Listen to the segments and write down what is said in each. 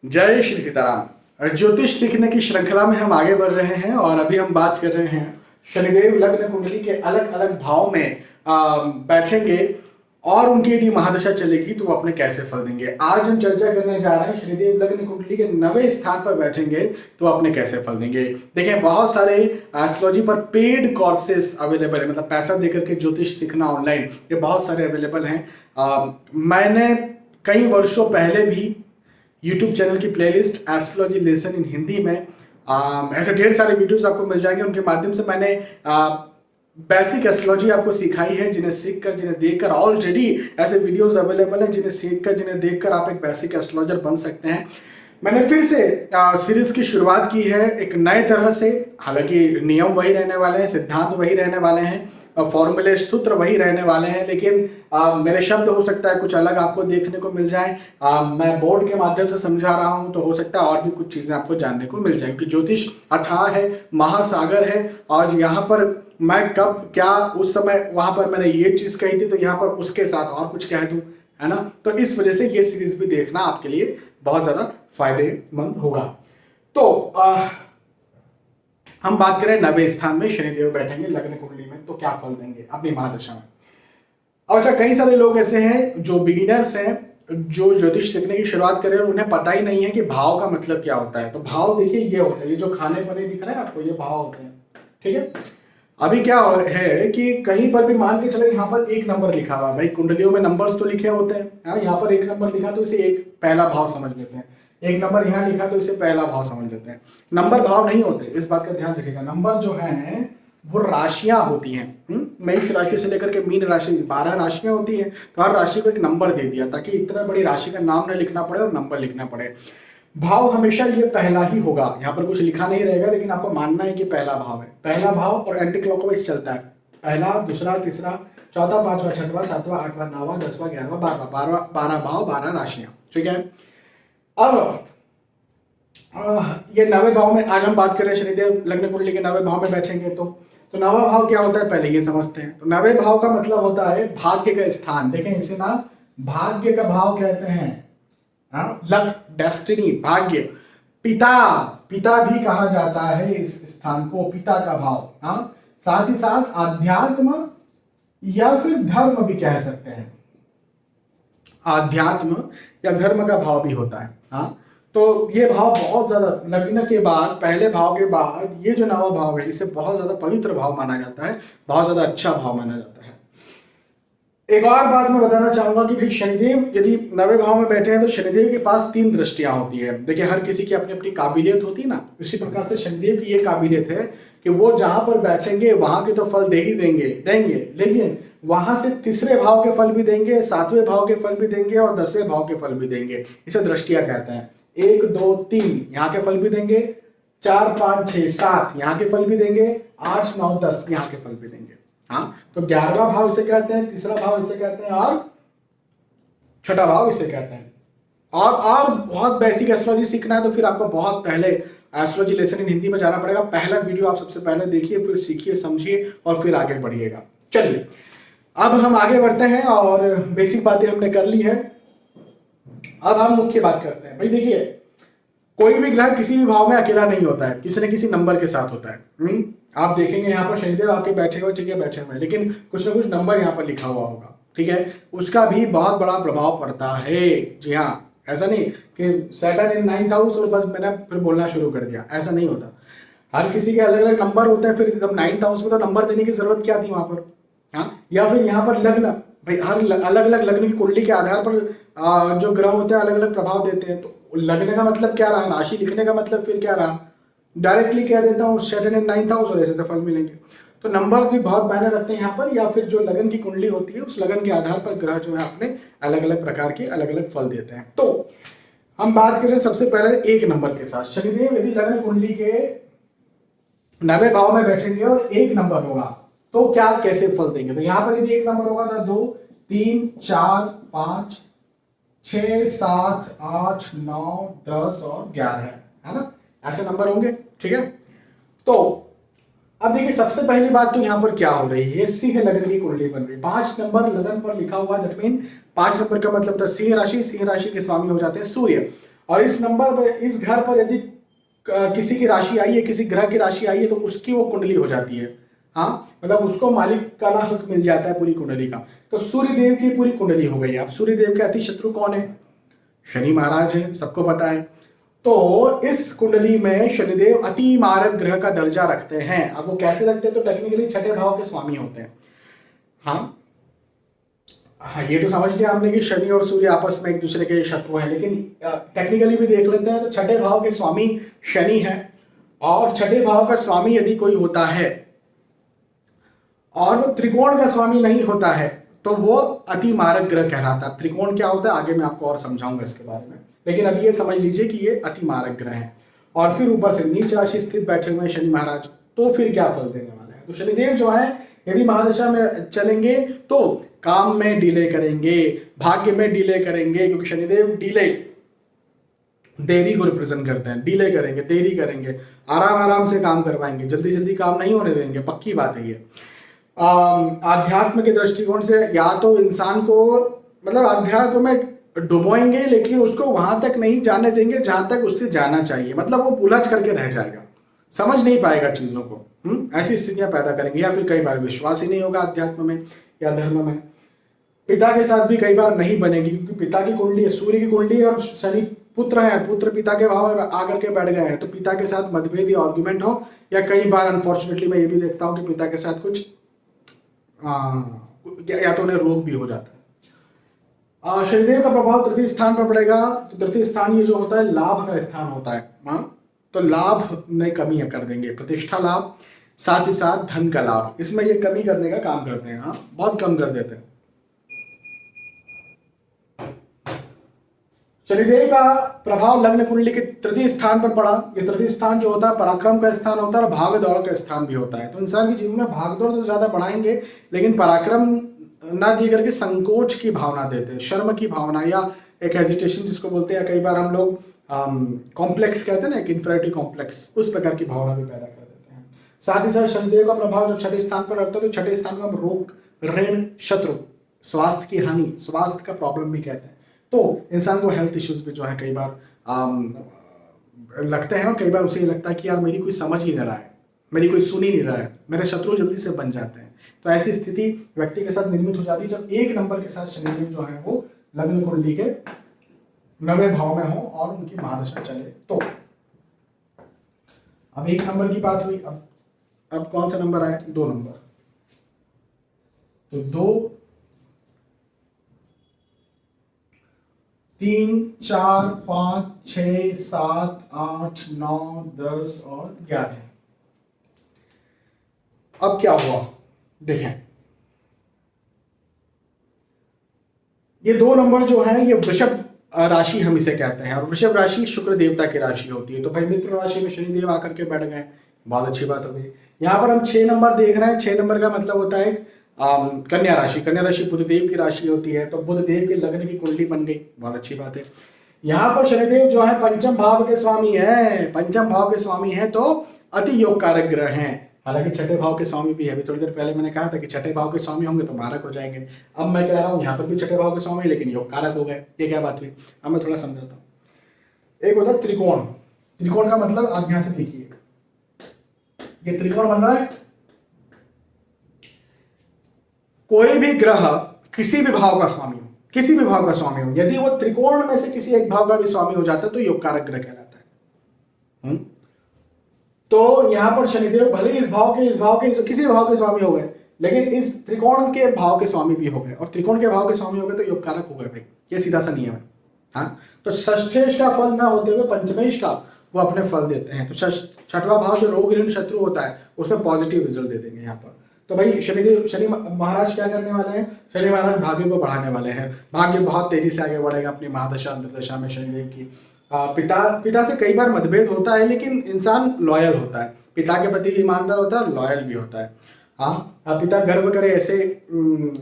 जय श्री सीताराम। ज्योतिष सीखने की श्रृंखला में हम आगे बढ़ रहे हैं और अभी हम बात कर रहे हैं शनिदेव लग्न कुंडली के अलग अलग भाव में बैठेंगे और उनकी यदि महादशा चलेगी तो वो अपने कैसे फल देंगे। आज हम चर्चा करने जा रहे हैं शनिदेव लग्न कुंडली के 9वें स्थान पर बैठेंगे तो अपने कैसे फल देंगे। देखिए, बहुत सारे एस्ट्रोलॉजी पर पेड कोर्सेस अवेलेबल है, मतलब पैसा देकर के ज्योतिष सीखना ऑनलाइन, ये बहुत सारे अवेलेबल हैं। मैंने कई वर्षों पहले भी यूट्यूब चैनल की playlist astrology lesson in Hindi में ऐसे ढेर सारे वीडियोस आपको मिल जाएंगे। उनके माध्यम से मैंने बेसिक एस्ट्रोलॉजी आपको सिखाई है, जिन्हें सीखकर, जिन्हें देखकर, ऑलरेडी ऐसे वीडियोस अवेलेबल हैं जिन्हें सीखकर, जिन्हें देखकर आप एक बेसिक एस्ट्रोलॉजर बन सकते हैं। मैंने फिर से सीरीज की शुरुआत की है एक नए तरह से। हालांकि नियम वही रहने वाले हैं, सिद्धांत वही रहने वाले हैं, फॉर्मूले सूत्र वही रहने वाले हैं, लेकिन मेरे शब्द हो सकता है कुछ अलग आपको देखने को मिल जाए। मैं बोर्ड के माध्यम से समझा रहा हूं तो हो सकता है और भी कुछ चीजें आपको जानने को मिल जाए, क्योंकि ज्योतिष अथाह है, महासागर है। और यहाँ पर मैं कब क्या उस समय वहां पर मैंने ये चीज कही थी तो यहाँ पर उसके साथ और कुछ कह दूं, है ना। तो इस वजह से ये सीरीज भी देखना आपके लिए बहुत ज्यादा फायदेमंद होगा। तो हम बात करें 9वें स्थान में शनिदेव बैठेंगे लग्न कुंडली में तो क्या फल देंगे अपनी महादशा में। अब अच्छा, कई सारे लोग ऐसे हैं जो बिगिनर्स हैं, जो ज्योतिष सीखने की शुरुआत कर रहे हैं और उन्हें पता ही नहीं है कि भाव का मतलब क्या होता है। तो भाव देखिए ये होता है, ये जो खाने बने दिख रहे हैं आपको, ये भाव होते हैं, ठीक है। अभी क्या है कि कहीं पर भी मान के चले यहाँ पर एक नंबर लिखा हुआ है, भाई कुंडलियों में नंबर्स तो लिखे होते हैं, यहाँ पर एक नंबर लिखा तो इसे एक पहला भाव समझ लेते हैं। एक नंबर यहाँ लिखा तो इसे पहला भाव समझ लेते हैं। नंबर भाव नहीं होते, इस बात का ध्यान रखिएगा। नंबर जो है वो राशियां होती हैं। मेष राशि से लेकर के मीन राशि 12 राशियां होती हैं, तो हर राशि को एक नंबर दे दिया ताकि इतना बड़ी राशि का नाम न लिखना पड़े और नंबर लिखना पड़े। भाव हमेशा ये पहला ही होगा, यहाँ पर कुछ लिखा नहीं रहेगा, लेकिन आपको मानना है कि पहला भाव है। पहला भाव और एंटी क्लॉकवाइज चलता है, पहला, दूसरा, तीसरा, चौथा, पांचवा, छठवां, सातवां, आठवां, 9वां, 10वां, 11वां, 12वां, 12 भाव, 12 राशियां, ठीक है। अब ये 9वें भाव में आज हम बात कर रहे हैं शनिदेव लग्न कुंडली के 9वें भाव में बैठेंगे तो 9वां भाव क्या होता है पहले ये समझते हैं। तो 9वें भाव का मतलब होता है भाग्य का स्थान। देखें, इसे ना भाग्य का भाव कहते हैं, लक, डेस्टिनी, भाग्य। पिता, पिता भी कहा जाता है इस स्थान को, पिता का भाव। साथ ही साथ आध्यात्म या फिर धर्म भी कह सकते हैं, आध्यात्म या धर्म का भाव भी होता है। तो ये भाव बहुत ज्यादा लग्न के बाद, पहले भाव के बाद ये जो 9वां भाव है इसे बहुत ज्यादा पवित्र भाव माना जाता है, बहुत ज्यादा अच्छा भाव माना जाता है। एक और बात मैं बताना चाहूंगा कि भाई शनिदेव यदि 9वें भाव में बैठे हैं तो शनिदेव के पास 3 दृष्टियां होती है। देखिए, हर किसी की अपनी अपनी काबिलियत होती है ना, इसी प्रकार से शनिदेव की ये काबिलियत है कि वो जहां पर बैठेंगे वहां के तो फल दे ही देंगे, लेकिन वहां से तीसरे भाव के फल भी देंगे, 7वें भाव के फल भी देंगे और 10वें भाव के फल भी देंगे। इसे दृष्टियां कहते हैं। 1, 2, 3 यहाँ के फल भी देंगे, 4, 5, 6, 7 यहाँ के फल भी देंगे, 8, 9, 10 यहाँ के फल भी देंगे। तो 11वां भाव इसे कहते हैं, तीसरा भाव इसे कहते हैं और छठा भाव इसे कहते हैं। और बहुत बेसिक एस्ट्रोलॉजी सीखना है तो फिर आपको बहुत पहले एस्ट्रोलॉजी लेसन इन हिंदी में जाना पड़ेगा। पहला वीडियो आप सबसे पहले देखिए, फिर सीखिए, समझिए और फिर आगे बढ़िएगा। चलिए, अब हम आगे बढ़ते हैं और बेसिक बातें हमने कर ली है। अब हम मुख्य बात करते हैं। भाई देखिए, कोई भी ग्रह किसी भी भाव में अकेला नहीं होता है, किसी न किसी नंबर के साथ होता है। आप देखेंगे यहाँ पर शनिदेव आपके बैठे हुए, ठीक है, बैठे हुए, लेकिन कुछ ना कुछ नंबर यहाँ पर लिखा हुआ होगा, ठीक है, उसका भी बहुत बड़ा प्रभाव पड़ता है। जी हाँ, ऐसा नहीं कि सैटर्न इन 9th हाउस और बस मैंने फिर बोलना शुरू कर दिया, ऐसा नहीं होता। हर किसी के अलग अलग नंबर होते हैं, फिर जब 9th हाउस में तो नंबर देने की जरूरत क्या थी वहां पर। या फिर यहाँ पर लग्न, भाई हर अलग अलग लग्न की कुंडली के आधार पर जो ग्रह होते हैं अलग अलग प्रभाव देते हैं। तो लगने का मतलब क्या रहा, राशि लिखने का मतलब फिर क्या रहा, डायरेक्टली कह देता हूँ सैटर्न इन 9th हाउस और ऐसे फल मिलेंगे। तो नंबर्स भी बहुत मायने रखते हैं यहाँ पर, या फिर जो लगन की कुंडली होती है उस लगन के आधार पर ग्रह जो है अपने अलग अलग प्रकार के अलग अलग फल देते हैं। तो हम बात करें सबसे पहले 1 नंबर के साथ। शनिदेव यदि लगन कुंडली के 9वें भाव में बैठेंगे और 1 नंबर होगा तो क्या कैसे फल देंगे। तो यहाँ पर यदि 1 नंबर होगा तो 2, 3, 4, 5, 6, 7, 8, 9, 10 और 11 है ना, ऐसे नंबर होंगे, ठीक है। तो अब देखिए, सबसे पहली बात तो यहाँ पर क्या हो रही है, सिंह लगन की कुंडली बन रही है। 5 नंबर लगन पर लिखा हुआ, दैट मीन 5 नंबर का मतलब था सिंह राशि। सिंह राशि के स्वामी हो जाते हैं सूर्य, और इस नंबर पर, इस घर पर यदि किसी की राशि आई है, किसी ग्रह की राशि आई है, तो उसकी वो कुंडली हो जाती है। हाँ, मतलब उसको मालिक का हक मिल जाता है पूरी कुंडली का। तो सूर्य देव की पूरी कुंडली हो गई। अब सूर्य देव के अति शत्रु कौन है? शनि महाराज है, सबको पता है। तो इस कुंडली में शनिदेव अति मारक ग्रह का दर्जा रखते हैं। अब वो कैसे रखते हैं? तो टेक्निकली छठे भाव के स्वामी होते हैं। हाँ, हाँ, ये तो समझ लिया हमने कि शनि और सूर्य आपस में एक दूसरे के शत्रु हैं, लेकिन टेक्निकली भी देख लेते हैं तो छठे भाव के स्वामी शनि है। और छठे भाव का स्वामी यदि कोई होता है और वो त्रिकोण का स्वामी नहीं होता है तो वो अति मारक ग्रह कहलाता है। त्रिकोण क्या होता है आगे मैं आपको और समझाऊंगा इसके बारे में, लेकिन अब ये समझ लीजिए कि ये अति मारक ग्रह है। और फिर ऊपर से नीच राशि स्थित बैठे हुए शनि महाराज, तो फिर क्या फल देने वाले हैं? तो शनिदेव जो है यदि महादशा में चलेंगे तो काम में डिले करेंगे, भाग्य में डिले करेंगे, क्योंकि शनिदेव डिले, देरी को रिप्रेजेंट करते हैं। डिले करेंगे, देरी करेंगे, आराम आराम से काम करवाएंगे, जल्दी जल्दी काम नहीं होने देंगे, पक्की बात है ये। आध्यात्म के दृष्टिकोण से या तो इंसान को मतलब अध्यात्म में डुबोएंगे, लेकिन उसको वहां तक नहीं जाने देंगे जहां तक उससे जाना चाहिए। मतलब वो उलझ करके रह जाएगा, समझ नहीं पाएगा चीजों को। ऐसी स्थितियां पैदा करेंगे। या फिर कई बार विश्वास ही नहीं होगा अध्यात्म में या धर्म में। पिता के साथ भी कई बार नहीं बनेगी, क्योंकि पिता की कुंडली है, सूर्य की कुंडली है और शनि पुत्र है, पुत्र पिता के भाव में आकर के बैठ गए हैं, तो पिता के साथ मतभेद या आर्ग्यूमेंट हो, या कई बार अनफॉर्चुनेटली मैं ये भी देखता हूँ कि पिता के साथ कुछ या तो उन्हें रोग भी हो जाता है। शनिदेव का प्रभाव तृतीय स्थान पर पड़ेगा। तो तृतीय स्थान ये जो होता है लाभ का स्थान होता है। तो लाभ में कमी कर देंगे, प्रतिष्ठा लाभ, साथ ही साथ धन का लाभ, इसमें ये कमी करने का काम करते हैं। हाँ, बहुत कम कर देते हैं। शनिदेव का प्रभाव लग्न कुंडली के तृतीय स्थान पर पड़ा। ये तृतीय स्थान जो होता है पराक्रम का स्थान होता है और भाग दौड़ का स्थान भी होता है। तो इंसान के जीवन में भाग दौड़ तो ज्यादा बढ़ाएंगे, लेकिन पराक्रम ना दी करके संकोच की भावना देते हैं, शर्म की भावना, या एक हेजिटेशन जिसको बोलते हैं, कई बार हम लोग कॉम्प्लेक्स कहते हैं ना, एक इंफीरियरिटी कॉम्प्लेक्स, उस प्रकार की भावना भी पैदा कर देते हैं। साथ ही साथ शनिदेव का प्रभाव जब छठे स्थान पर रखता है तो छठे स्थान को हम रोग, ऋण, शत्रु, स्वास्थ्य की हानि, स्वास्थ्य का प्रॉब्लम भी कहते हैं। तो इंसान को हेल्थ इश्यूज भी जो है कई बार लगते हैं, और कई बार उसे ये लगता है कि यार मेरी कोई समझ ही नहीं रहा है, मेरी कोई सुन ही नहीं रहा है, मेरे शत्रु जल्दी से बन जाते हैं। तो ऐसी स्थिति व्यक्ति के साथ निर्मित हो जाती है जब एक नंबर के साथ शनिदेव जो है वो लग्न कुंडली के 9वें भाव में हो और उनकी महादशा चले। तो अब एक नंबर की बात हुई। अब कौन सा नंबर आया? 2 नंबर। तो 2, 3, 4, 5, 6, 7, 8, 9, 10 और 11। अब क्या हुआ देखें, ये 2 नंबर जो है ये वृषभ राशि हम इसे कहते हैं, और वृषभ राशि शुक्र देवता की राशि होती है। तो भाई मित्र राशि में शनिदेव आकर के बैठ गए, बहुत अच्छी बात हो गई। यहाँ पर हम 6 नंबर देख रहे हैं। 6 नंबर का मतलब होता है कन्या राशि। कन्या राशि बुध देव की राशि होती है, तो बुध देव के लग्न की कुंडली बन गई, बहुत अच्छी बात है। यहाँ पर शनिदेव जो है पंचम भाव के स्वामी है, पंचम भाव के स्वामी है, तो अति योग कारक ग्रह हैं। हालांकि छठे भाव के स्वामी भी है। अभी थोड़ी देर पहले मैंने कहा था कि छठे भाव के स्वामी होंगे तो मारक हो जाएंगे। अब मैं कह रहा हूँ यहाँ पर भी छठे भाव के स्वामी, लेकिन योग कारक हो गए। ये क्या बात हुई? अब मैं थोड़ा समझाता हूँ। एक होता है त्रिकोण। त्रिकोण का मतलब आप ध्यान से देखिए, ये त्रिकोण बन रहा है। कोई भी ग्रह किसी भी भाव का स्वामी हो, किसी भी भाव का स्वामी हो, यदि वो त्रिकोण में से किसी एक भाव का भी स्वामी हो जाता है तो योग कारक ग्रह कहलाता है। तो यहां पर शनिदेव भले ही इस भाव के किसी भाव के स्वामी हो गए, लेकिन इस त्रिकोण के भाव के स्वामी भी हो गए, और त्रिकोण के भाव के स्वामी हो गए तो योग कारक हो गए भाई। ये सीधा सा नियम है। हाँ, तो षष्ठेश का फल ना होते हुए पंचमेश का वो अपने फल देते हैं। तो छठवां भाव जो रोग, ऋण, शत्रु होता है उसमें पॉजिटिव रिजल्ट दे देंगे यहाँ पर। तो भाई शनि महाराज क्या करने वाले हैं? शनि महाराज भाग्य को बढ़ाने वाले हैं। भाग्य बहुत तेजी से आगे बढ़ेगा अपनी महादशा अंतर्दशा में शनिदेव की। पिता से कई बार मतभेद होता है, लेकिन इंसान लॉयल होता है, पिता के प्रति भी ईमानदार होता है और लॉयल भी होता है। हाँ, पिता गर्व करे ऐसे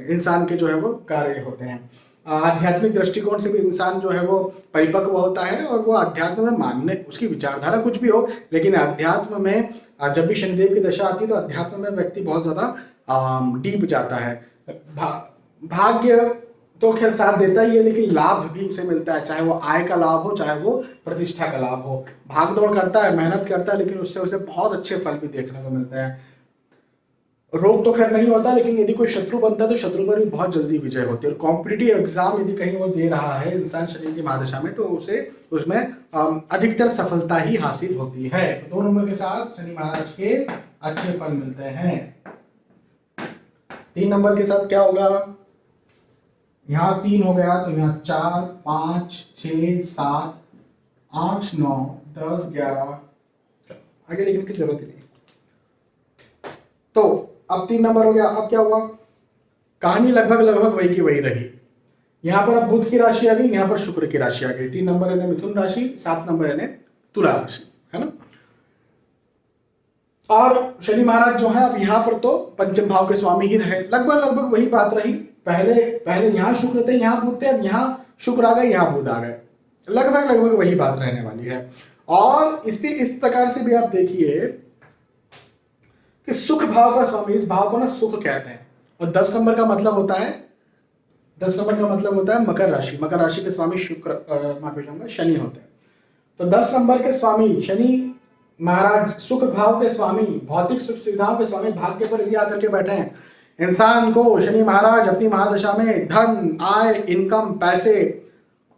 इंसान के जो है वो कार्य होते हैं। आध्यात्मिक दृष्टिकोण से भी इंसान जो है वो परिपक्व होता है, और वो अध्यात्म में मानने, उसकी विचारधारा कुछ भी हो, लेकिन अध्यात्म में जब भी शनिदेव की दशा आती है तो अध्यात्म में व्यक्ति बहुत ज्यादा डीप जाता है। भाग्य तो खैर साथ देता ही है, लेकिन लाभ भी उसे मिलता है, चाहे वो आय का लाभ हो चाहे वो प्रतिष्ठा का लाभ हो। भाग दौड़ करता है, मेहनत करता है, लेकिन उससे उसे बहुत अच्छे फल भी देखने को मिलते हैं। रोग तो खैर नहीं होता, लेकिन यदि कोई शत्रु बनता है तो शत्रु पर भी बहुत जल्दी विजय होती है। और कॉम्पिटिटिव एग्जाम यदि कहीं वो दे रहा है इंसान शनि की महादशा में, तो उसे उसमें अधिकतर सफलता ही हासिल होती है। तो 2 नंबर के साथ शनि महाराज के अच्छे फल मिलते हैं। 3 नंबर के साथ क्या होगा, यहाँ 3 हो गया, तो यहाँ 4, 5, 6, 7, 8, 9, 10, 11, आगे लिखने की जरूरत ही नहीं। तो अब 3 नंबर हो गया। अब क्या हुआ, कहानी लगभग वही की वही रही। यहाँ पर अब बुध की राशि आ गई, यहाँ पर शुक्र की राशि आ गई। 3 नंबर यानी मिथुन राशि, 7 नंबर यानी तुला राशि, है ना। और शनि महाराज जो है अब यहाँ पर तो पंचम भाव के स्वामी ही रहे। लगभग वही बात रही। पहले यहाँ शुक्र थे, यहाँ बुध थे, अब यहाँ शुक्र आ गए, यहाँ बुध आ गए। लगभग वही बात रहने वाली है। और इस प्रकार से भी आप देखिए कि सुख भाव का स्वामी, इस भाव को ना सुख कहते हैं। और 10 नंबर का मतलब होता है, 10 नंबर का मतलब होता है मकर राशि। मकर राशि के स्वामी शुक्र, माफी चाहूंगा, शनि होते हैं। तो 10 नंबर के स्वामी शनि महाराज सुख भाव के स्वामी, भौतिक सुख सुविधाओं के स्वामी भाग्य पर यदि आकर के बैठे हैं, इंसान को शनि महाराज अपनी महादशा में धन, आय, इनकम, पैसे,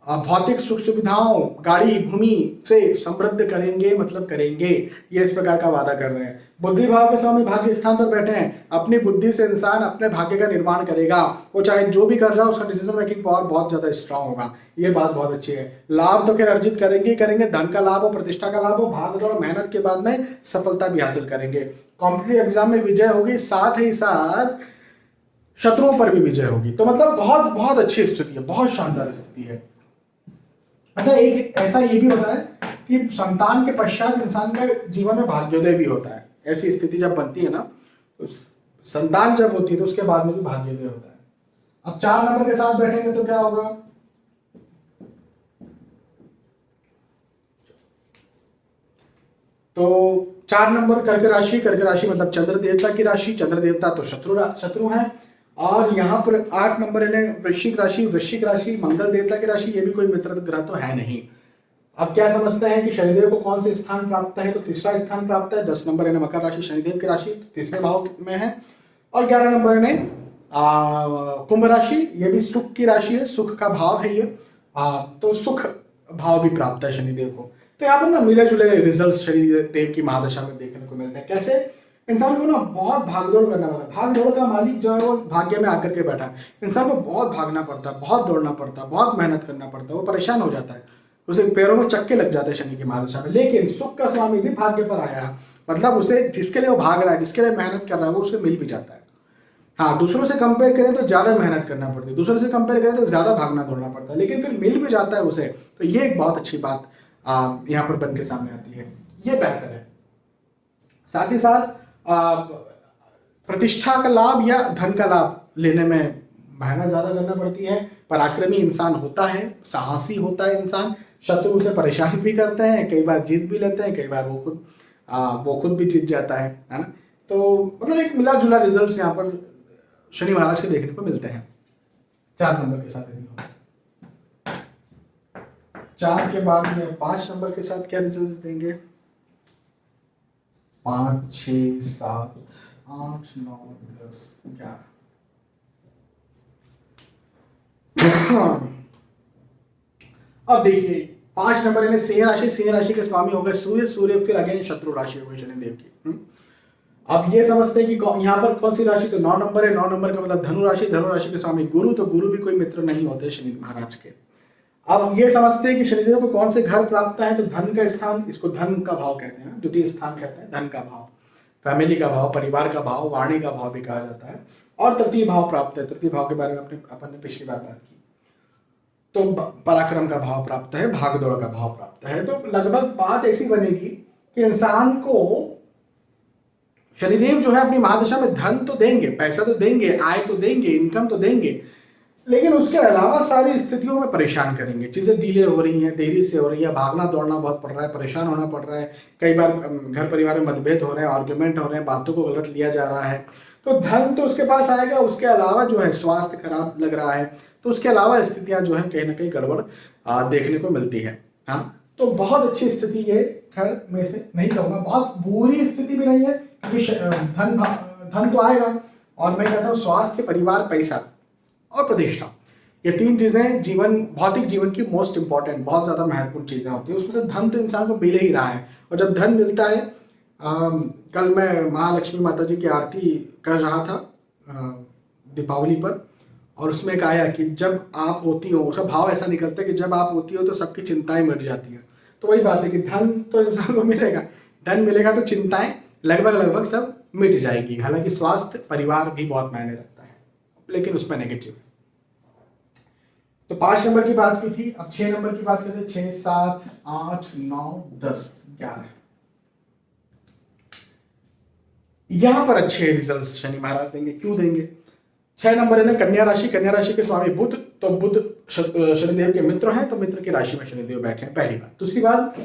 भौतिक सुख सुविधाओं, गाड़ी, भूमि से समृद्ध करेंगे, मतलब करेंगे, ये इस प्रकार का वादा कर रहे हैं। बुद्धि भाव के स्वामी भाग्य स्थान पर बैठे हैं, अपनी बुद्धि से इंसान अपने भाग्य का निर्माण करेगा। वो चाहे जो भी कर रहा हो, उसका डिसीजन मेकिंग पावर बहुत ज्यादा स्ट्रांग होगा। ये बात बहुत अच्छी है। लाभ तो खैर अर्जित करेंगे ही करेंगे, धन का लाभ हो, प्रतिष्ठा का लाभ हो, भाग दौड़ मेहनत के बाद में सफलता भी हासिल करेंगे। कॉम्पिटिटिव एग्जाम में विजय होगी, साथ ही साथ शत्रुओं पर भी विजय होगी। तो मतलब बहुत अच्छी स्थिति है, बहुत शानदार स्थिति है। अच्छा, एक ऐसा ये भी होता है कि संतान के पश्चात इंसान के जीवन में भाग्योदय भी होता है। ऐसी स्थिति जब बनती है ना, तो संतान जब होती है तो उसके बाद में भी भाग्योदय होता है। अब 4 नंबर के साथ बैठेंगे तो क्या होगा, तो 4 नंबर कर्क राशि। कर्क राशि मतलब चंद्र देवता की राशि। चंद्र देवता तो शत्रु है। और यहाँ पर 8 नंबर यानी वृश्चिक राशि। वृश्चिक राशि मंगल देवता की राशि, ये भी कोई मित्र ग्रह तो है नहीं। अब क्या समझते हैं कि शनिदेव को कौन से स्थान प्राप्त है, तो तीसरा स्थान प्राप्त है। 10 नंबर यानी मकर राशि शनिदेव की राशि, तीसरे भाव में है। और 11 नंबर यानी कुंभ राशि, ये भी सुख की राशि है, सुख का भाव है ये। तो सुख भाव भी प्राप्त है शनिदेव को। तो यहाँ पर ना मिले जुले रिजल्ट शनिदेव की महादशा में देखने को मिलते हैं। कैसे, इंसान को ना बहुत भागदौड़ करना पड़ता है। भागदौड़ का मालिक जो है वो भाग्य में आकर के बैठा है। इंसान को बहुत भागना पड़ता है, बहुत दौड़ना पड़ता है, बहुत मेहनत करना पड़ता है, वो परेशान हो जाता है, उसे पैरों में चक्के लग जाते हैं शनि की महादशा में। लेकिन सुख का स्वामी भी भाग्य पर आया, मतलब उसे जिसके लिए वो भाग रहा है, जिसके लिए मेहनत कर रहा है, वो उसे मिल भी जाता है। हाँ, दूसरों से कंपेयर करें तो ज्यादा मेहनत करना पड़ती है, दूसरों से कंपेयर करें तो ज्यादा भागना दौड़ना पड़ता है, लेकिन फिर मिल भी जाता है उसे। तो ये एक बहुत अच्छी बात यहाँ पर बन के सामने आती है, ये बेहतर है। साथ ही साथ प्रतिष्ठा का लाभ या धन का लाभ लेने में मेहनत ज्यादा करना पड़ती है। पराक्रमी इंसान होता है, साहसी होता है इंसान, शत्रु उसे परेशान भी करते हैं, कई बार जीत भी लेते हैं, कई बार वो खुद भी जीत जाता है ना। तो मतलब एक मिला जुला रिजल्ट यहाँ पर शनि महाराज के देखने को मिलते हैं 4 नंबर के साथ। 4 के बाद में 5 नंबर के साथ क्या रिजल्ट देंगे, 5, 6, 7, 8, 9, 10, 11। अब देखिए 5 नंबर यानी सिंह राशि। सिंह राशि के स्वामी हो गए सूर्य। सूर्य फिर अगेन शत्रु राशि हो गई शनिदेव की। अब ये समझते हैं कि यहाँ पर कौन सी राशि, तो 9 नंबर है। 9 नंबर का मतलब धनु राशि। धनु राशि के स्वामी गुरु, तो गुरु भी कोई मित्र नहीं होते शनि महाराज के। अब ये समझते हैं कि शनिदेव को कौन से घर प्राप्त है, तो धन का स्थान, इसको धन का भाव कहते हैं, द्वितीय स्थान कहते हैं, धन का भाव, फैमिली का भाव, परिवार का भाव, वाणी का भाव भी कहा जाता है। और तृतीय भाव प्राप्त है। तृतीय भाव के बारे में अपन ने पिछली बार बात की। तो पराक्रम का भाव प्राप्त है, भागदौड़ का भाव प्राप्त है। तो लगभग बात ऐसी बनेगी कि इंसान को शनिदेव जो है अपनी महादशा में धन तो देंगे, पैसा तो देंगे, आय तो देंगे, इनकम तो देंगे, लेकिन उसके अलावा सारी स्थितियों में परेशान करेंगे। चीजें डिले हो रही हैं, देरी से हो रही है, भागना दौड़ना बहुत पड़ रहा है, परेशान होना पड़ रहा है, कई बार घर परिवार में मतभेद हो रहे हैं, आर्ग्यूमेंट हो रहे हैं, बातों को गलत लिया जा रहा है। तो धन तो उसके पास आएगा, उसके अलावा जो है स्वास्थ्य खराब लग रहा है, तो उसके अलावा स्थितियां जो है कहीं ना कहीं गड़बड़ देखने को मिलती है। हाँ, तो बहुत अच्छी स्थिति ये खैर में से नहीं कहूँगा, बहुत बुरी स्थिति भी नहीं है, क्योंकि धन तो आएगा, और मैं कहता हूँ स्वास्थ्य, परिवार, पैसा और प्रतिष्ठा, ये तीन चीजें जीवन, भौतिक जीवन की मोस्ट इंपॉर्टेंट, बहुत ज्यादा महत्वपूर्ण चीजें होती है। उसमें से धन तो इंसान को मिल ही रहा है, और जब धन मिलता है, कल मैं महालक्ष्मी माता जी की आरती कर रहा था दीपावली पर, और उसमें एक आया कि जब आप होती हो, उसका भाव ऐसा निकलता है कि जब आप होती हो तो सबकी चिंताएं मिट जाती हैं। तो वही बात है कि धन तो इंसान को मिलेगा, धन मिलेगा तो चिंताएं लगभग सब मिट जाएगी। हालांकि स्वास्थ्य, परिवार भी बहुत मायने रखता है, लेकिन उसमें नेगेटिव है। तो 5 नंबर की बात की थी, अब 6 नंबर की बात करते हैं। 6, 7, 8, 9, 10, 11। यहां पर अच्छे रिजल्ट्स शनि महाराज देंगे। क्यों देंगे? 6 नंबर है ना कन्या राशि, कन्या राशि के स्वामी बुध, तो बुध शनिदेव के मित्र हैं, तो मित्र की राशि में शनिदेव बैठे हैं, पहली बात। दूसरी बात,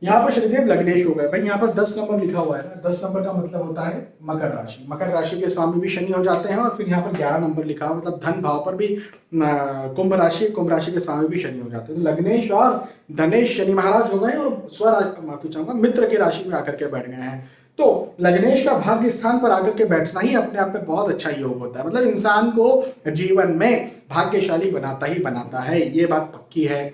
यहाँ पर शनिदेव लग्नेश हो गए। भाई यहाँ पर 10 नंबर लिखा हुआ है ना, 10 नंबर का मतलब होता है मकर राशि, मकर राशि के स्वामी भी शनि हो जाते हैं, और फिर यहाँ पर 11 नंबर लिखा हुआ, मतलब धन भाव पर भी कुंभ राशि, कुंभ राशि के स्वामी भी शनि हो जाते हैं। तो लग्नेश और धनेश शनि महाराज हो गए, और माफी चाहूंगा, मित्र की राशि में आकर के बैठ गए हैं। तो लग्नेश का भाग्य स्थान पर आकर के बैठना ही अपने आप में बहुत अच्छा योग होता है, मतलब इंसान को जीवन में भाग्यशाली बनाता ही बनाता है, ये बात पक्की है।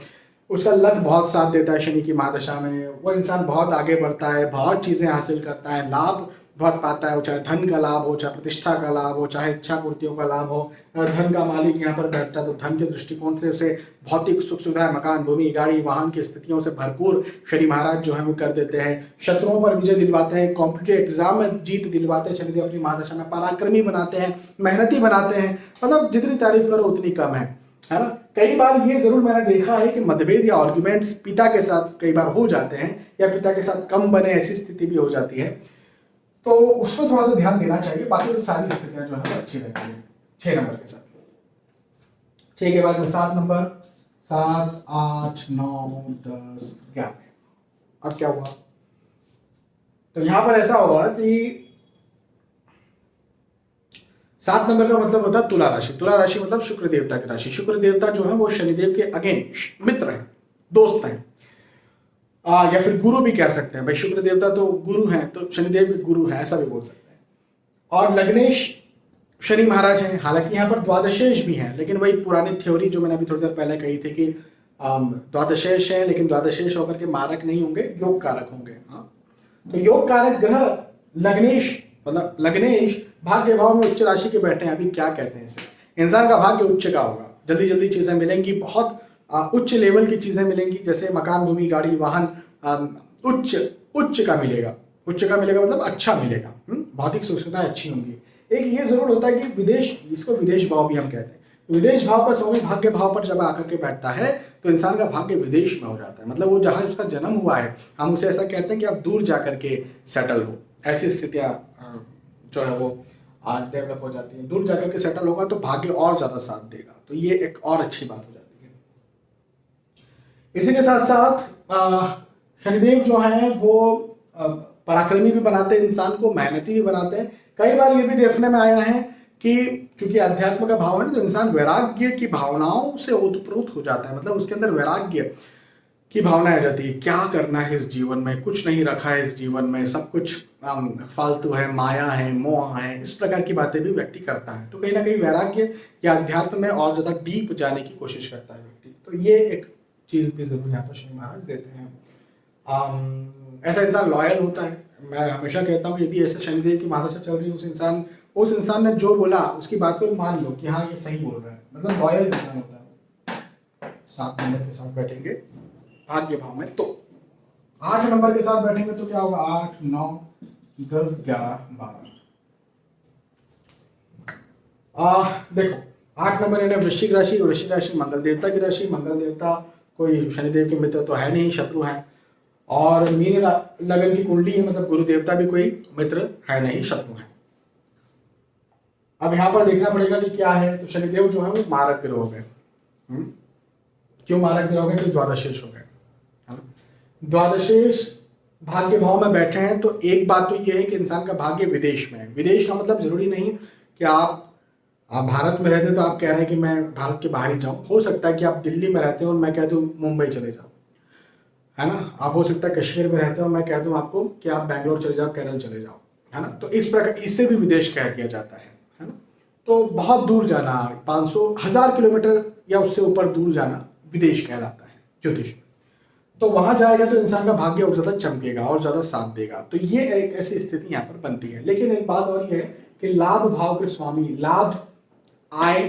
उसका लक बहुत साथ देता है शनि की महादशा में, वो इंसान बहुत आगे बढ़ता है, बहुत चीजें हासिल करता है, लाभ बहुत पाता है, वो चाहे धन का लाभ हो, चाहे प्रतिष्ठा का लाभ हो, चाहे इच्छा पूर्तियों का लाभ हो। धन का मालिक यहाँ पर बैठता है, तो धन के दृष्टिकोण से उसे भौतिक सुख सुविधा, मकान, भूमि, गाड़ी, वाहन की स्थितियों से भरपूर शनि महाराज जो है वो कर देते हैं। शत्रुओं पर विजय दिलवाते हैं, कॉम्पिटिटिव एग्जाम में जीत दिलवाते हैं शनिदेव अपनी महादशा में, पराक्रमी बनाते हैं, मेहनती बनाते हैं, मतलब जितनी तारीफ करो उतनी कम है ना। कई बार ये जरूर मैंने देखा है कि मतभेद या आर्ग्यूमेंट्स पिता के साथ कई बार हो जाते हैं, या पिता के साथ कम बने, ऐसी स्थिति भी हो जाती है, तो उसमें थोड़ा सा ध्यान देना चाहिए। बाकी तो सारी स्थितियां जो है अच्छी रहती है 6 नंबर के साथ। 6 के बाद में 7 नंबर, 7, 8, 9, 10, 11। अब क्या हुआ? तो यहां पर ऐसा होगा कि 7 नंबर का मतलब होता है तुला राशि। तुला राशि मतलब शुक्र देवता की राशि। शुक्र देवता जो है वो शनिदेव के अगेंस्ट मित्र हैं, दोस्त हैं, या फिर गुरु भी कह सकते हैं। भाई शुक्र देवता तो गुरु हैं, तो शनिदेव भी गुरु हैं, ऐसा भी बोल सकते हैं। और लग्नेश शनि महाराज हैं। हालांकि यहाँ पर द्वादशेश भी हैं, लेकिन वही पुरानी थ्योरी जो मैंने अभी थोड़ी देर पहले कही थी कि द्वादशेश है, लेकिन द्वादशेश होकर के मारक नहीं होंगे, योग कारक होंगे। हाँ, तो योग कारक ग्रह लग्नेश, मतलब लग्नेश भाग्य भाव में उच्च राशि के बैठे हैं। अभी क्या कहते हैं इसे, इंसान का भाग्य उच्च का होगा, जल्दी जल्दी चीजें मिलेंगी, बहुत उच्च लेवल की चीजें मिलेंगी, जैसे मकान, भूमि, गाड़ी, वाहन, उच्च का मिलेगा। उच्च का मिलेगा मतलब अच्छा मिलेगा, भौतिक सुख सुविधाएं अच्छी होंगी। एक ये जरूर होता है कि विदेश, इसको विदेश भाव भी हम कहते हैं, विदेश भाव का स्वामी भाग्य भाव पर जब आकर के बैठता है तो इंसान का भाग्य विदेश में हो जाता है, मतलब वो जहां उसका जन्म हुआ है, हम उसे ऐसा कहते हैं कि आप दूर जाकर के सेटल हो। ऐसी स्थितियां जो है वो डेवलप हो जाती है। दूर जाकर के सेटल होगा तो भाग्य और ज्यादा साथ देगा, तो ये एक और अच्छी बात हो जाती है। इसी के साथ साथ शनिदेव जो है वो पराक्रमी भी बनाते हैं इंसान को, मेहनती भी बनाते हैं। कई बार ये भी देखने में आया है कि चूंकि अध्यात्म का भाव है ना, तो इंसान वैराग्य की भावनाओं से ओतप्रोत हो जाता है, मतलब उसके अंदर वैराग्य की भावना आ जाती है। क्या करना है इस जीवन में, कुछ नहीं रखा है इस जीवन में, सब कुछ फालतू है, माया है, मोह है, इस प्रकार की बातें भी व्यक्ति करता है। तो कहीं ना कहीं वैराग्य या अध्यात्म में और ज्यादा डीप जाने की कोशिश करता है व्यक्ति। तो ये एक चीज भी जरूर यहाँ पर शनि महाराज देते हैं। ऐसा इंसान लॉयल होता है। मैं हमेशा कहता हूँ यदि ऐसे शनिदेव की महादशा चल रही है, उस इंसान ने जो बोला उसकी बात को मान लो कि हाँ ये सही बोल रहा है, मतलब लॉयल इंसान होता है। 7 नंबर के साथ बैठेंगे भाग्य भाव में, तो 8 नंबर के साथ बैठेंगे तो क्या होगा, 8, 9, 10, 11, 12। देखो 8 नंबर है वृश्चिक राशि। वृश्चिक राशि मंगल देवता की राशि। मंगल देवता कोई शनिदेव के मित्र तो है नहीं, शत्रु हैं। और मीन लगन की कुंडली है, मतलब गुरु देवता भी कोई मित्र है नहीं, शत्रु है। अब यहाँ पर देखना पड़ेगा कि क्या है। तो शनिदेव जो है वो मारक ग्रह हो गए। क्यों मारक ग्रह हो गए? क्योंकि द्वादशेष हो गए। द्वादशेष भाग्य भाव में बैठे हैं तो एक बात तो ये है कि इंसान का भाग्य विदेश में है। विदेश का मतलब जरूरी नहीं कि आप भारत में रहते तो आप कह रहे हैं कि मैं भारत के बाहर ही जाऊं। हो सकता है कि आप दिल्ली में रहते हो और मैं कह दूं मुंबई चले जाओ, है ना। आप हो सकता है कश्मीर में रहते हो, मैं कह दूं आपको कि आप बैंगलोर चले जाओ, केरल चले जाओ, है ना। तो इस प्रकार इससे भी विदेश कह दिया जाता है ना। तो बहुत दूर जाना, 500,000 किलोमीटर या उससे ऊपर दूर जाना विदेश कहलाता है ज्योतिष में। तो वहां जाएगा तो इंसान का भाग्य और ज्यादा चमकेगा और ज्यादा साथ देगा। तो ये एक ऐसी स्थिति यहाँ पर बनती है। लेकिन एक बात और ये है कि लाभ भाव के स्वामी, लाभ, आय,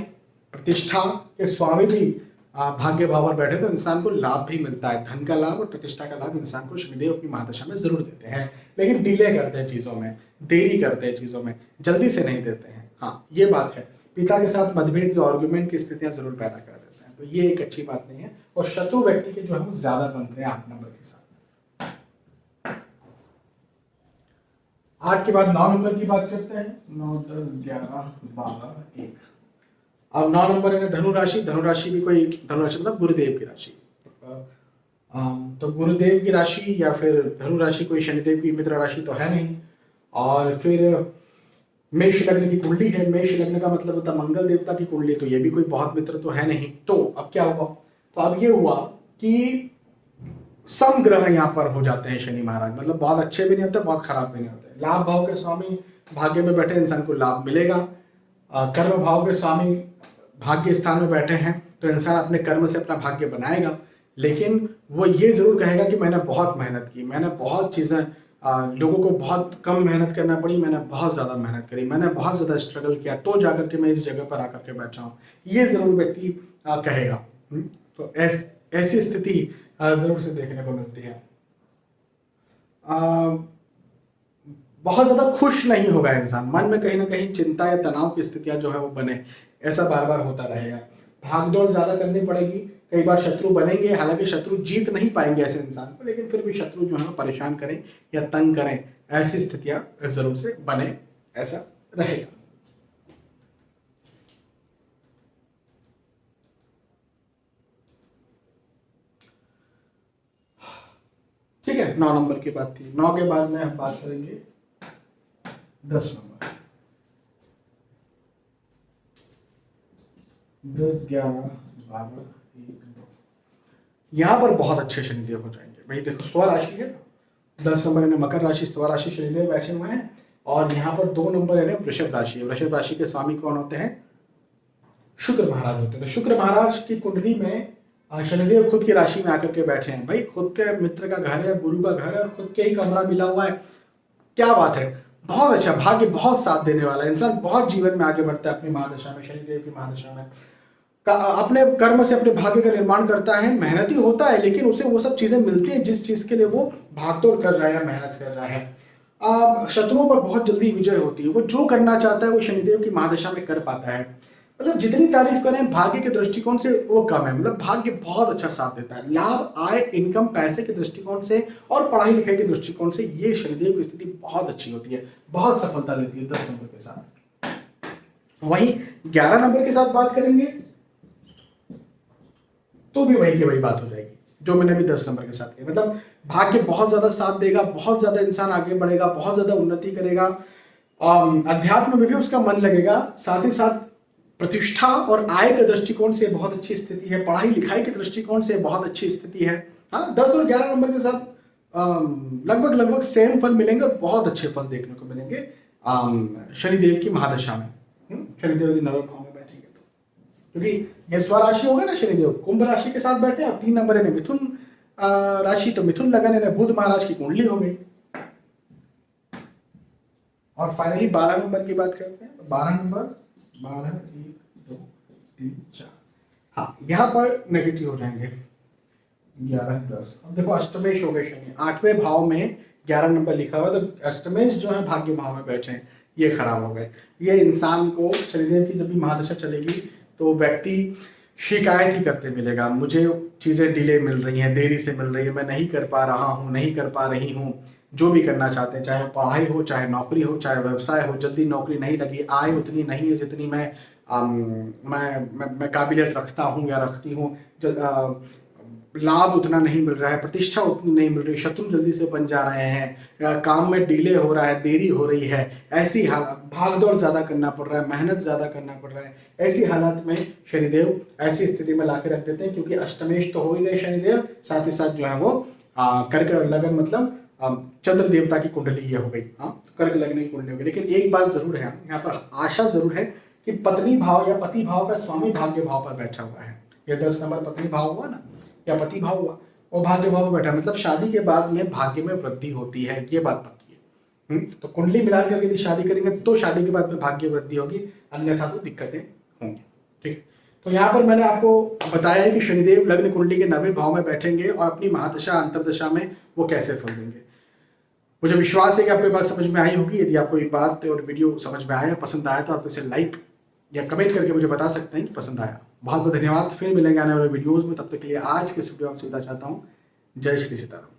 प्रतिष्ठा के स्वामी भी भाग्य भाव पर बैठे तो इंसान को लाभ भी मिलता है। धन का लाभ और प्रतिष्ठा का लाभ इंसान को शनिदेव अपनी महादशा में जरूर देते हैं, लेकिन डिले करते हैं चीजों में, देरी करते हैं चीजों में, जल्दी से नहीं देते हैं। हाँ, ये बात है। पिता के साथ मतभेद या आर्गुमेंट की स्थितियां जरूर पैदा कर देते हैं, तो ये एक अच्छी बात नहीं है। और शत्रु व्यक्ति के जो है वो ज्यादा बनते हैं 8 नंबर के साथ। 8 के बाद 9 नंबर की बात करते हैं। 9, 10, 11, 12, 1। अब 9 नंबर है धनु राशि। धनु राशि भी कोई, धनु राशि मतलब गुरुदेव की राशि। तो गुरुदेव की राशि या फिर धनु राशि कोई शनिदेव की मित्र राशि तो है नहीं। और फिर मेष लग्न की कुंडली है। मेष लग्न का मतलब होता है मंगल देवता की कुंडली, तो ये भी कोई बहुत मित्र तो है नहीं। तो अब क्या हुआ, तो अब ये हुआ कि समग्रह यहाँ पर हो जाते हैं शनि महाराज। मतलब बहुत अच्छे भी नहीं होते, बहुत खराब भी नहीं होते। लाभ भाव के स्वामी भाग्य में बैठे, इंसान को लाभ मिलेगा। कर्म भाव के स्वामी भाग्य स्थान में बैठे हैं तो इंसान अपने कर्म से अपना भाग्य बनाएगा, लेकिन वो ये जरूर कहेगा कि मैंने बहुत मेहनत की, मैंने बहुत चीजें, लोगों को बहुत कम मेहनत करना पड़ी, मैंने बहुत ज्यादा मेहनत करी, मैंने बहुत ज्यादा स्ट्रगल किया, तो जाकर के मैं इस जगह पर आकर के बैठा हूँ, ये जरूर व्यक्ति कहेगा। तो ऐसी स्थिति जरूर से देखने को मिलती है। बहुत ज्यादा खुश नहीं होगा इंसान, मन में कहीं ना कहीं चिंता या तनाव की स्थितियां जो है वो बने, ऐसा बार बार होता रहेगा। भागदौड़ ज्यादा करनी पड़ेगी, कई बार शत्रु बनेंगे, हालांकि शत्रु जीत नहीं पाएंगे ऐसे इंसान को, लेकिन फिर भी शत्रु जो है परेशान करें या तंग करें, ऐसी स्थितियां जरूर से बने, ऐसा रहेगा। ठीक है, 9 नंबर की बात थी। 9 के बाद में हम बात करेंगे 10 नंबर। 10, 11, 12, 1, 2। यहाँ पर बहुत अच्छे शनिदेव हो जाएंगे भाई। देखो स्वराशि है, 10 नंबर है मकर राशि, स्वराशि शनिदेव एक्शन में है। और यहाँ पर 2 नंबर है वृषभ राशि। वृषभ राशि के स्वामी कौन होते हैं? शुक्र महाराज होते हैं। तो शुक्र महाराज की कुंडली में शनिदेव खुद की राशि में आकर के बैठे हैं भाई। खुद के मित्र का घर है, गुरु का घर है, और खुद के ही कमरा मिला हुआ है। क्या बात है, बहुत अच्छा भाग्य, बहुत साथ देने वाला इंसान, बहुत जीवन में आगे बढ़ता है अपनी महादशा में, शनिदेव की महादशा में। अपने कर्म से अपने भाग्य का निर्माण करता है, मेहनती होता है, लेकिन उसे वो सब चीजें मिलती हैं जिस चीज के लिए वो भागदौड़ कर रहा है या मेहनत कर रहा है। शत्रुओं पर बहुत जल्दी विजय होती है। वो जो करना चाहता है वो शनिदेव की महादशा में कर पाता है। मतलब जितनी तारीफ करें भाग्य के दृष्टिकोण से वो कम है। मतलब भाग्य बहुत अच्छा साथ देता है। लाभ, आय, इनकम, पैसे के दृष्टिकोण से और पढ़ाई लिखाई के दृष्टिकोण से ये शनिदेव की स्थिति बहुत अच्छी होती है, बहुत सफलता देती है 10 नंबर के साथ। वहीं 11 नंबर के साथ बात करेंगे तो भी वही की वही बात हो जाएगी जो मैंने अभी 10 नंबर के साथ की। मतलब भाग्य बहुत ज्यादा साथ देगा, बहुत ज्यादा इंसान आगे बढ़ेगा, बहुत ज्यादा उन्नति करेगा, अध्यात्म में भी उसका मन लगेगा, साथ ही साथ प्रतिष्ठा और आय के दृष्टिकोण से बहुत अच्छी स्थिति है, पढ़ाई लिखाई के दृष्टिकोण से बहुत अच्छी स्थिति है। हाँ, 10 और 11 नंबर के साथ लगभग सेम फल मिलेंगे और बहुत अच्छे फल देखने को मिलेंगे शनिदेव की महादशा में। शनिदेव यदि नवम भाव में बैठेंगे तो, क्योंकि ये स्वराशि होगा ना शनिदेव, कुंभ राशि के साथ बैठे। अब 3 नंबर है मिथुन राशि, तो मिथुन लगन है बुध महाराज की कुंडली हो गई। और फाइनली 12 नंबर की बात करते हैं। 12 नंबर, 12, 1, 2, 3, 4। हाँ, यहाँ पर नेगेटिव हो जाएंगे 11, 10। अब देखो अष्टमेश हो गए शनि, 8वें भाव में 11 नंबर लिखा हुआ है, तो अष्टमेश जो है भाग्य भाव में बैठे हैं, ये खराब हो गए। ये इंसान को शनिदेव की जब भी महादशा चलेगी तो व्यक्ति शिकायत ही करते मिलेगा, मुझे चीजें डिले मिल रही हैं, देरी से मिल रही है, मैं नहीं कर पा रहा हूँ, नहीं कर पा रही हूँ। जो भी करना चाहते हैं, चाहे पढ़ाई हो, चाहे नौकरी हो, चाहे व्यवसाय हो, जल्दी नौकरी नहीं लगी, आय उतनी नहीं है जितनी मैं काबिलियत रखता हूँ या रखती हूँ, लाभ उतना नहीं मिल रहा है, प्रतिष्ठा उतनी नहीं मिल रही, शत्रु जल्दी से बन जा रहे हैं, काम में डिले हो रहा है, देरी हो रही है, ऐसी हालत, भागदौड़ ज़्यादा करना पड़ रहा है, मेहनत ज़्यादा करना पड़ रहा है, ऐसी हालत में शनिदेव ऐसी स्थिति में लाके रख देते हैं, क्योंकि अष्टमेश तो हो ही गए शनिदेव, साथ ही साथ जो है वो कर्क लगन मतलब चंद्र देवता की कुंडली ये हो गई, हाँ कर्क लगन की कुंडली हो गई। लेकिन एक बात जरूर है, यहाँ पर आशा जरूर है कि पत्नी भाव या पति भाव का स्वामी भाग्य भाव पर बैठा हुआ है। ये 10 नंबर पत्नी भाव हुआ ना, या पति भाव हुआ, वो भाग्य भाव में बैठा, मतलब शादी के बाद में भाग्य में वृद्धि होती है, ये बात पक्की है। तो कुंडली मिला करके यदि शादी करेंगे तो शादी के बाद में भाग्य वृद्धि होगी, अन्यथा तो दिक्कतें होंगी। ठीक है, तो यहाँ पर मैंने आपको बताया है कि शनिदेव लग्न कुंडली के 9वें भाव में बैठेंगे और अपनी महादशा अंतरदशा में वो कैसे फल देंगे। मुझे विश्वास है कि आपको बात समझ में आई होगी। यदि आपको ये बात और वीडियो समझ में आया, पसंद आया, तो आप इसे लाइक या कमेंट करके मुझे बता सकते हैं कि पसंद आया। बहुत बहुत धन्यवाद। फिर मिलेंगे आने वाले वीडियोस में, तब तक के लिए आज के इस वीडियो में सुविधा चाहता हूँ। जय श्री सीताराम।